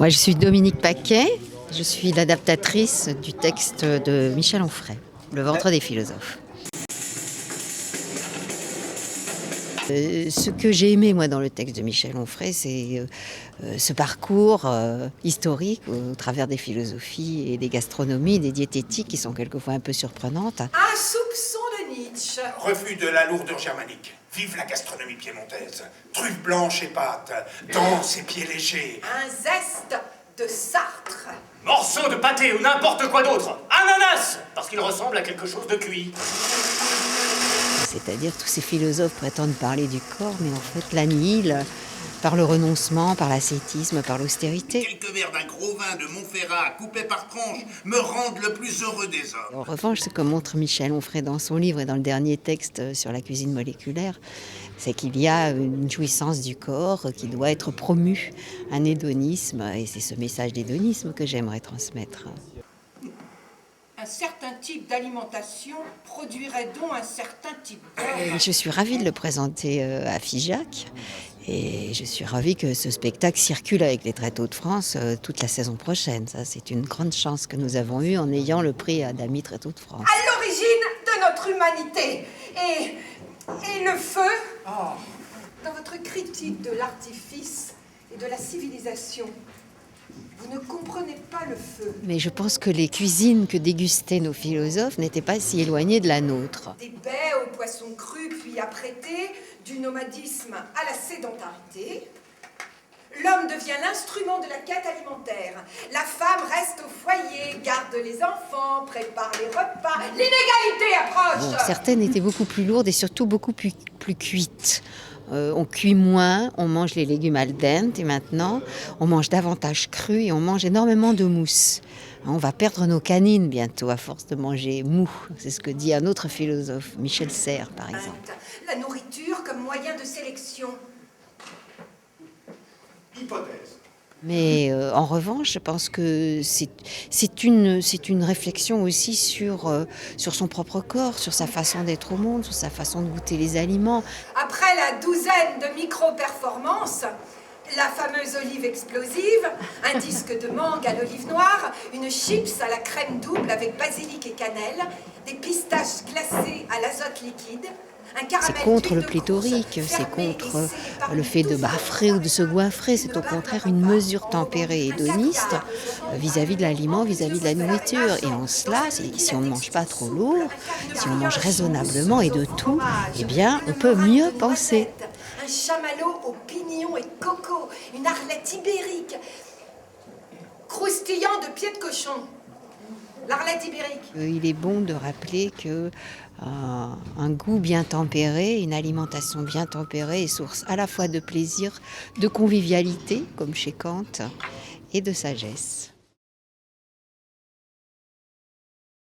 Moi, je suis Dominique Paquet, je suis l'adaptatrice du texte de Michel Onfray, Le ventre des philosophes. Ce que j'ai aimé, moi, dans le texte de Michel Onfray, c'est ce parcours historique au travers des philosophies et des gastronomies, des diététiques qui sont quelquefois un peu surprenantes. Un soupçon de Nietzsche. Refus de la lourdeur germanique. Vive la gastronomie piémontaise. Truffes blanches et pâtes, denses et pieds légers. Un zeste de Sartre. Morceau de pâté ou n'importe quoi d'autre. Ananas, parce qu'il ressemble à quelque chose de cuit. C'est-à-dire tous ces philosophes prétendent parler du corps, mais en fait l'annihilent par le renoncement, par l'ascétisme, par l'austérité. Quelques verres d'un gros vin de Montferrat coupés par tranches me rendent le plus heureux des hommes. En revanche, ce que montre Michel Onfray dans son livre et dans le dernier texte sur la cuisine moléculaire, c'est qu'il y a une jouissance du corps qui doit être promue, un hédonisme, et c'est ce message d'hédonisme que j'aimerais transmettre. Un certain type d'alimentation produirait donc un certain type d'homme. Je suis ravie de le présenter à Figeac et je suis ravie que ce spectacle circule avec les Tréteaux de France toute la saison prochaine. Ça, c'est une grande chance que nous avons eue en ayant le prix Adami Tréteaux de France. À l'origine de notre humanité. Et le feu, dans votre critique de l'artifice et de la civilisation, vous ne comprenez pas le feu. Mais je pense que les cuisines que dégustaient nos philosophes n'étaient pas si éloignées de la nôtre. Des baies aux poissons crus puis apprêtés, du nomadisme à la sédentarité. L'homme devient l'instrument de la quête alimentaire. La femme reste au foyer, garde les enfants, prépare les repas. L'inégalité approche. Bon, certaines étaient beaucoup plus lourdes et surtout beaucoup plus cuites. On cuit moins, on mange les légumes al dente et maintenant on mange davantage cru et on mange énormément de mousse. On va perdre nos canines bientôt à force de manger mou. C'est ce que dit un autre philosophe, Michel Serres par exemple. La nourriture comme moyen de sélection. Hypothèse. Mais en revanche, je pense que c'est une réflexion aussi sur son propre corps, sur sa façon d'être au monde, sur sa façon de goûter les aliments. Après la douzaine de micro-performances, la fameuse olive explosive, un disque de mangue à l'olive noire, une chips à la crème double avec basilic et cannelle, des pistaches glacées à l'azote liquide, un caramel C'est contre d'huile le de pléthorique, courge, c'est fermé contre et scellé par le une fait de douzaine bafrer ou de se goinfrer. C'est au contraire une mesure tempérée et hédoniste vis-à-vis de l'aliment, vis-à-vis de la nourriture. Et en cela, si on ne mange pas trop lourd, si on mange raisonnablement et de tout, eh bien, on peut mieux penser. Un chamallow aux pignons et de coco, une arlette ibérique, croustillant de pieds de cochon. L'arlette ibérique. Il est bon de rappeler que un goût bien tempéré, une alimentation bien tempérée est source à la fois de plaisir, de convivialité, comme chez Kant, et de sagesse.